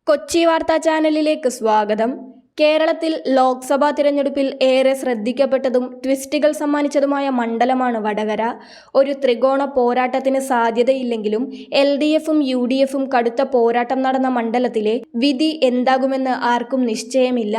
കൊച്ചി വാർത്താ ചാനലിലേക്ക് സ്വാഗതം. കേരളത്തിൽ ലോക്സഭാ തിരഞ്ഞെടുപ്പിൽ ഏറെ ശ്രദ്ധിക്കപ്പെട്ടതും ട്വിസ്റ്റുകൾ സമ്മാനിച്ചതുമായ മണ്ഡലമാണ് വടകര. ഒരു ത്രികോണ പോരാട്ടത്തിന് സാധ്യതയില്ലെങ്കിലും LDFും UDFും കടുത്ത പോരാട്ടം നടന്ന മണ്ഡലത്തിലെ വിധി എന്താകുമെന്ന് ആർക്കും നിശ്ചയമില്ല.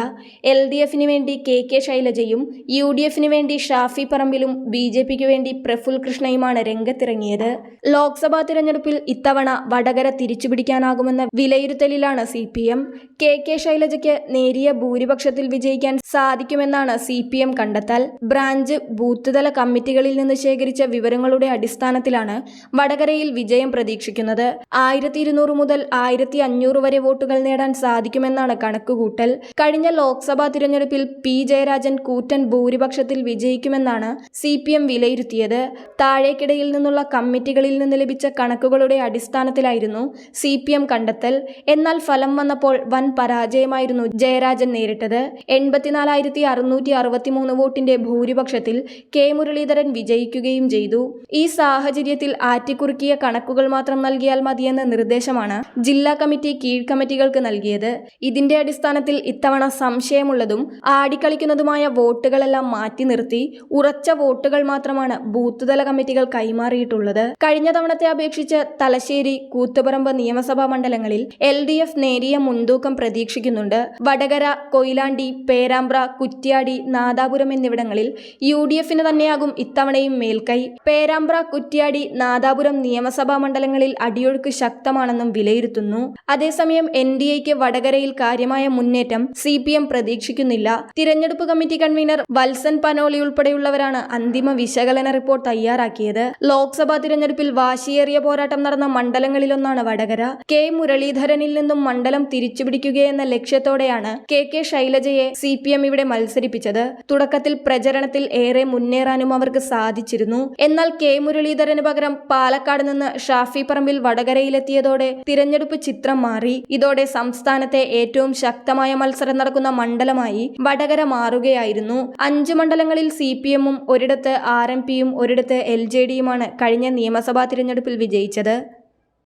LDFിന് വേണ്ടി KK ശൈലജയും UDFിന് വേണ്ടി ഷാഫി പറമ്പിലും BJPക്ക് വേണ്ടി പ്രഫുൽ കൃഷ്ണയുമാണ് രംഗത്തിറങ്ങിയത്. ലോക്സഭാ തിരഞ്ഞെടുപ്പിൽ ഇത്തവണ വടകര തിരിച്ചുപിടിക്കാനാകുമെന്ന വിലയിരുത്തലിലാണ് CPM. KK ശൈലജയ്ക്ക് നേരിയ ഭൂരിപക്ഷത്തിൽ വിജയിക്കാൻ സാധിക്കുമെന്നാണ് CPM കണ്ടെത്തൽ. ബ്രാഞ്ച് ബൂത്ത് തല കമ്മിറ്റികളിൽ നിന്ന് ശേഖരിച്ച വിവരങ്ങളുടെ അടിസ്ഥാനത്തിലാണ് വടകരയിൽ വിജയം പ്രതീക്ഷിക്കുന്നത്. 1200 മുതൽ 1500 വരെ വോട്ടുകൾ നേടാൻ സാധിക്കുമെന്നാണ് കണക്കുകൂട്ടൽ. കഴിഞ്ഞ ലോക്സഭാ തിരഞ്ഞെടുപ്പിൽ P ജയരാജൻ കൂറ്റൻ ഭൂരിപക്ഷത്തിൽ വിജയിക്കുമെന്നാണ് CPM വിലയിരുത്തിയത്. താഴേക്കിടയിൽ നിന്നുള്ള കമ്മിറ്റികളിൽ നിന്ന് ലഭിച്ച കണക്കുകളുടെ അടിസ്ഥാനത്തിലായിരുന്നു CPM കണ്ടെത്തൽ. എന്നാൽ ഫലം വന്നപ്പോൾ വൻ പരാജയമായിരുന്നു ജയരാജൻ നേരിട്ടത്. 84,663 വോട്ടിന്റെ ഭൂരിപക്ഷത്തിൽ K മുരളീധരൻ വിജയിക്കുകയും ചെയ്തു. ഈ സാഹചര്യത്തിൽ ആറ്റിക്കുറുക്കിയ കണക്കുകൾ മാത്രം നൽകിയാൽ മതിയെന്ന നിർദ്ദേശമാണ് ജില്ലാ കമ്മിറ്റി കീഴ്കമ്മിറ്റികൾക്ക് നൽകിയത്. ഇതിന്റെ അടിസ്ഥാനത്തിൽ ഇത്തവണ സംശയമുള്ളതും ആടിക്കളിക്കുന്നതുമായ വോട്ടുകളെല്ലാം മാറ്റി നിർത്തി ഉറച്ച വോട്ടുകൾ മാത്രമാണ് ബൂത്ത് തല കമ്മിറ്റികൾ കൈമാറിയിട്ടുള്ളത്. കഴിഞ്ഞ തവണത്തെ അപേക്ഷിച്ച് തലശ്ശേരി, കൂത്തുപറമ്പ് നിയമസഭാ മണ്ഡലങ്ങളിൽ LDF നേരിയ മുൻതൂക്കം പ്രതീക്ഷിക്കുന്നുണ്ട്. വടകര, കൊയിലാണ്ടി, പേരാമ്പ്ര, കുറ്റ്യാടി, നാദാപുരം എന്നിവിടങ്ങളിൽ UDFിന് തന്നെയാകും ഇത്തവണയും മേൽക്കൈ. പേരാമ്പ്ര, കുറ്റ്യാടി, നാദാപുരം നിയമസഭാ മണ്ഡലങ്ങളിൽ അടിയൊഴുക്ക് ശക്തമാണെന്നും വിലയിരുത്തുന്നു. അതേസമയം NDAയ്ക്ക് വടകരയിൽ കാര്യമായ മുന്നേറ്റം CPM പ്രതീക്ഷിക്കുന്നില്ല. തിരഞ്ഞെടുപ്പ് കമ്മിറ്റി കൺവീനർ വത്സൻ പനോളി ഉൾപ്പെടെയുള്ളവരാണ് അന്തിമ വിശകലന റിപ്പോർട്ട് തയ്യാറാക്കിയത്. ലോക്സഭാ തിരഞ്ഞെടുപ്പിൽ വാശിയേറിയ പോരാട്ടം നടന്ന മണ്ഡലങ്ങളിലൊന്നാണ് വടകര. K മുരളീധരനിൽ നിന്നും മണ്ഡലം തിരിച്ചുപിടിക്കുകയെന്ന ലക്ഷ്യത്തോടെയാണ് KK ശൈലജയെ CPM ഇവിടെ മത്സരിപ്പിച്ചത്. തുടക്കത്തിൽ പ്രചരണത്തിൽ ഏറെ മുന്നേറാനും അവർക്ക് സാധിച്ചിരുന്നു. എന്നാൽ K മുരളീധരന് പകരം പാലക്കാട് നിന്ന് ഷാഫി പറമ്പിൽ വടകരയിലെത്തിയതോടെ തിരഞ്ഞെടുപ്പ് ചിത്രം മാറി. ഇതോടെ സംസ്ഥാനത്തെ ഏറ്റവും ശക്തമായ മത്സരം നടക്കുന്ന മണ്ഡലമായി വടകര മാറുകയായിരുന്നു. 5 മണ്ഡലങ്ങളിൽ CPMഉം ഒരിടത്ത് RMPയും ഒരിടത്ത് LJDയുമാണ് കഴിഞ്ഞ നിയമസഭാ തിരഞ്ഞെടുപ്പിൽ വിജയിച്ചത്.